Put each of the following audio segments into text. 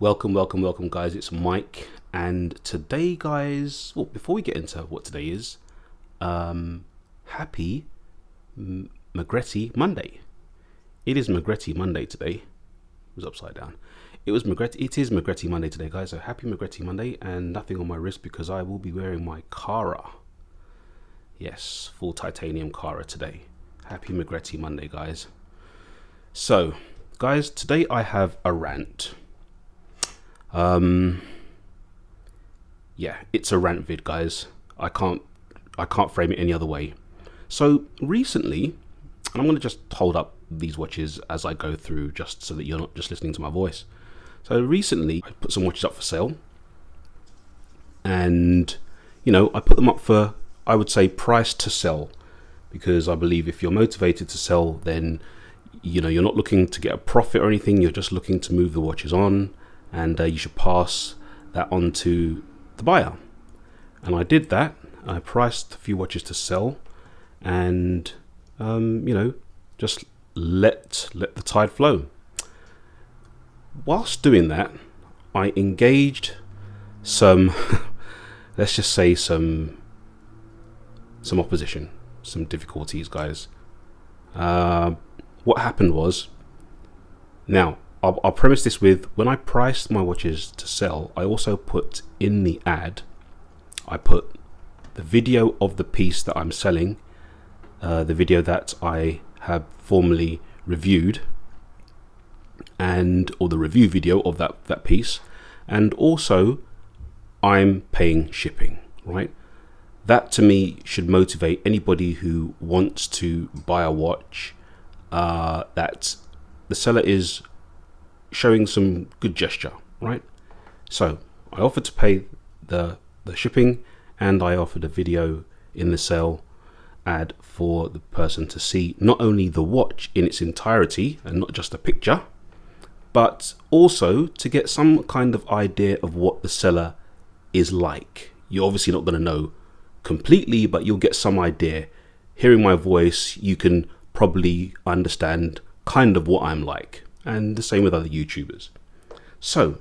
Welcome, guys. It's Mike, and today, guys. Well, before we get into what today is, happy Magretti Monday. It is Magretti Monday today. It was upside down. It is Magretti Monday today, guys. So happy Magretti Monday, and nothing on my wrist because I will be wearing my Kara. Yes, full titanium Kara today. Happy Magretti Monday, guys. So, guys, today I have a rant. Yeah, it's a rant vid, guys. I can't frame it any other way. So recently, and I'm going to just hold up these watches as I go through, just so that you're not just listening to my voice. So recently, I put some watches up for sale, and I put them up for, I would say, price to sell, because I believe if you're motivated to sell, then you're not looking to get a profit or anything. You're just looking to move the watches on, and you should pass that on to the buyer. And I did that. I priced a few watches to sell, and just let the tide flow. Whilst doing that, I engaged some let's just say some opposition, some difficulties, guys. What happened was, now I'll premise this with, when I priced my watches to sell, I also put in the ad, I put the video of the piece that I'm selling, the video that I have formerly reviewed, or the review video of that piece, and also I'm paying shipping, right? That to me should motivate anybody who wants to buy a watch, that the seller is showing some good gesture, right? So I offered to pay the shipping, and I offered a video in the sale ad for the person to see not only the watch in its entirety and not just a picture, but also to get some kind of idea of what the seller is like. You're obviously not going to know completely, but you'll get some idea. Hearing my voice, you can probably understand kind of what I'm like, and the same with other YouTubers. So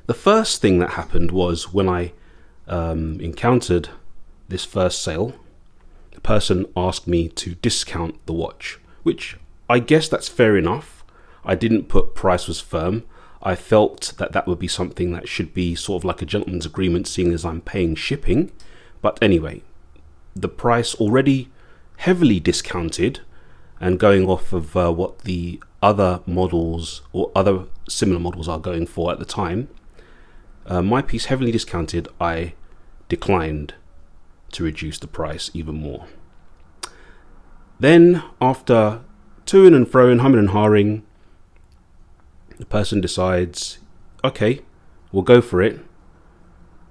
the first thing that happened was, when I encountered this first sale, the person asked me to discount the watch, which I guess that's fair enough. I didn't put price was firm. I felt that would be something that should be sort of like a gentleman's agreement, seeing as I'm paying shipping. But anyway, the price already heavily discounted, and going off of what the other models or other similar models are going for at the time, my piece heavily discounted, I declined to reduce the price even more. Then, after toing and froing, humming and hawing, the person decides, okay, we'll go for it,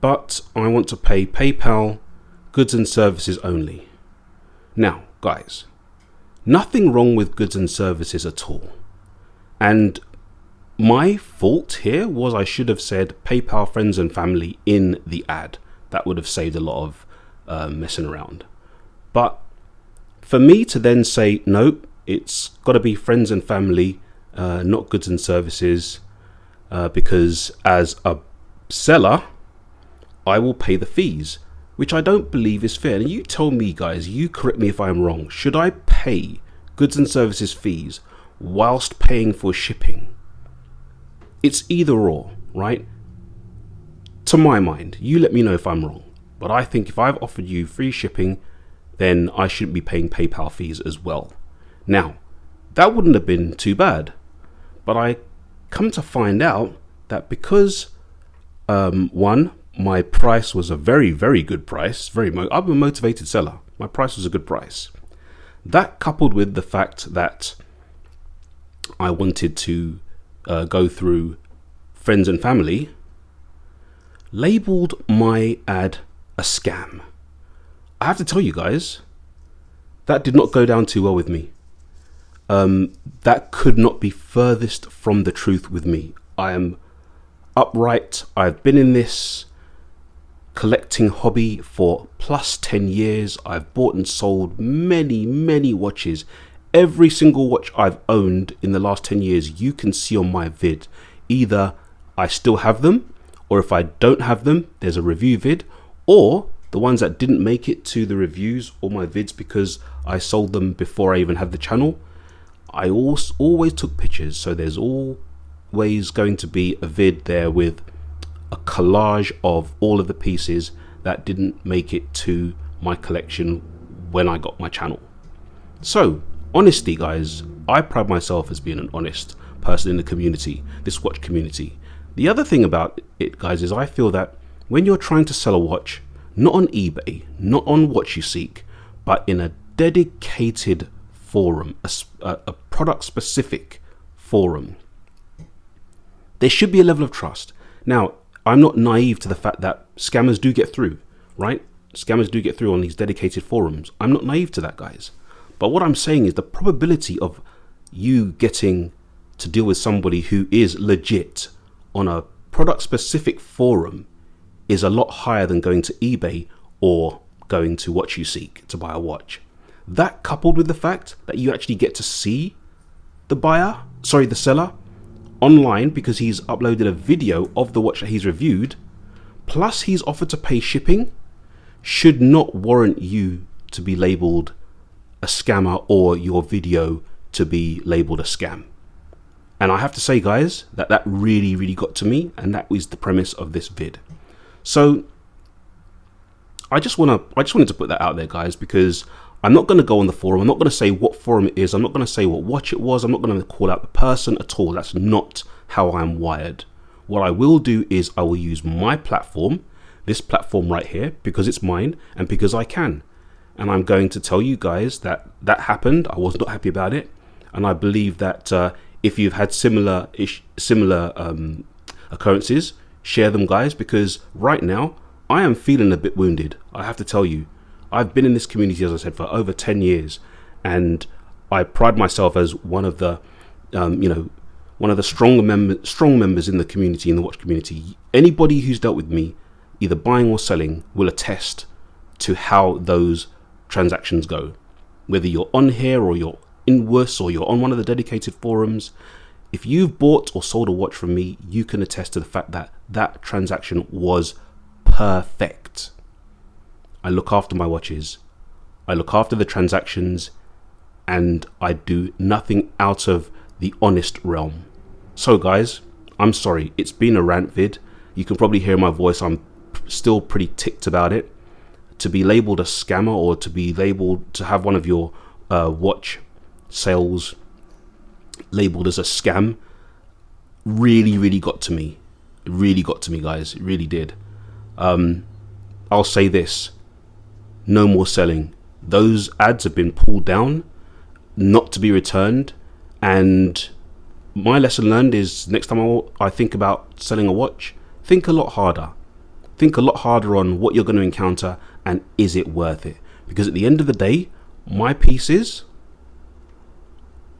but I want to pay PayPal, goods and services only. Now, guys, nothing wrong with goods and services at all. And my fault here was, I should have said PayPal, friends and family in the ad. That would have saved a lot of messing around. But for me to then say, nope, it's got to be friends and family, not goods and services, because as a seller, I will pay the fees, which I don't believe is fair. And you tell me, guys, you correct me if I'm wrong. Should I pay goods and services fees whilst paying for shipping? It's either or, right? To my mind, you let me know if I'm wrong. But I think if I've offered you free shipping, then I shouldn't be paying PayPal fees as well. Now, that wouldn't have been too bad. But I come to find out that because, one, my price was a very, very good price. I'm a motivated seller. My price was a good price. That, coupled with the fact that I wanted to go through friends and family, labeled my ad a scam. I have to tell you guys, that did not go down too well with me. That could not be furthest from the truth with me. I am upright. I've been in this collecting hobby for plus 10 years. I've bought and sold many watches. Every single watch I've owned in the last 10 years, you can see on my vid. either I still have them, or if I don't have them, there's a review vid, or the ones that didn't make it to the reviews or my vids because I sold them before I even had the channel, I always took pictures. So there's always going to be a vid there with a collage of all of the pieces that didn't make it to my collection when I got my channel. So honesty, guys, I pride myself as being an honest person in the community, this watch community. The other thing about it, guys, is I feel that when you're trying to sell a watch, not on eBay, not on Watch You Seek, but in a dedicated forum, a product specific forum, there should be a level of trust. Now, I'm not naive to the fact that scammers do get through, right? Scammers do get through on these dedicated forums. I'm not naive to that, guys. But what I'm saying is the probability of you getting to deal with somebody who is legit on a product specific forum is a lot higher than going to eBay or going to Watch You Seek to buy a watch. That, coupled with the fact that you actually get to see the seller online because he's uploaded a video of the watch that he's reviewed, plus he's offered to pay shipping, should not warrant you to be labeled a scammer or your video to be labeled a scam. And I have to say, guys, that really got to me, and that was the premise of this vid. So I just wanted to put that out there, guys, because I'm not going to go on the forum. I'm not going to say what forum it is. I'm not going to say what watch it was. I'm not going to call out the person at all. That's not how I'm wired. What I will do is I will use my platform, this platform right here, because it's mine and because I can. And I'm going to tell you guys that happened. I was not happy about it. And I believe that if you've had similar occurrences, share them, guys, because right now I am feeling a bit wounded. I have to tell you, I've been in this community, as I said, for over 10 years, and I pride myself as one of the one of the strong members in the community, in the watch community. Anybody who's dealt with me, either buying or selling, will attest to how those transactions go. Whether you're on here or you're in WUS or you're on one of the dedicated forums, if you've bought or sold a watch from me, you can attest to the fact that that transaction was perfect. I look after my watches, I look after the transactions, and I do nothing out of the honest realm. So guys, I'm sorry, it's been a rant vid. You can probably hear my voice, I'm still pretty ticked about it. To be labeled a scammer, or to be labeled, to have one of your watch sales labeled as a scam, really got to me. It really got to me, guys. It really did. I'll say this: no more selling. Those ads have been pulled down, not to be returned. And my lesson learned is, next time I think about selling a watch, think a lot harder. Think a lot harder on what you're going to encounter and is it worth it? Because at the end of the day, my pieces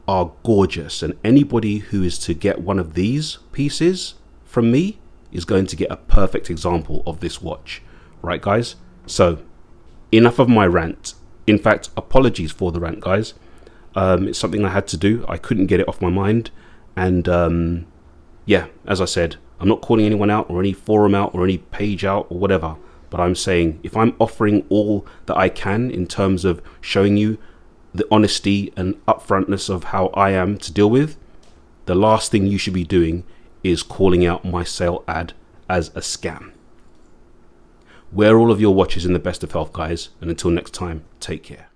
are gorgeous, and anybody who is to get one of these pieces from me is going to get a perfect example of this watch. Right, guys? So enough of my rant. In fact, apologies for the rant, guys. It's something I had to do. I couldn't get it off my mind. And yeah, as I said, I'm not calling anyone out or any forum out or any page out or whatever. But I'm saying, if I'm offering all that I can in terms of showing you the honesty and upfrontness of how I am to deal with, the last thing you should be doing is calling out my sale ad as a scam. Wear all of your watches in the best of health, guys. And until next time, take care.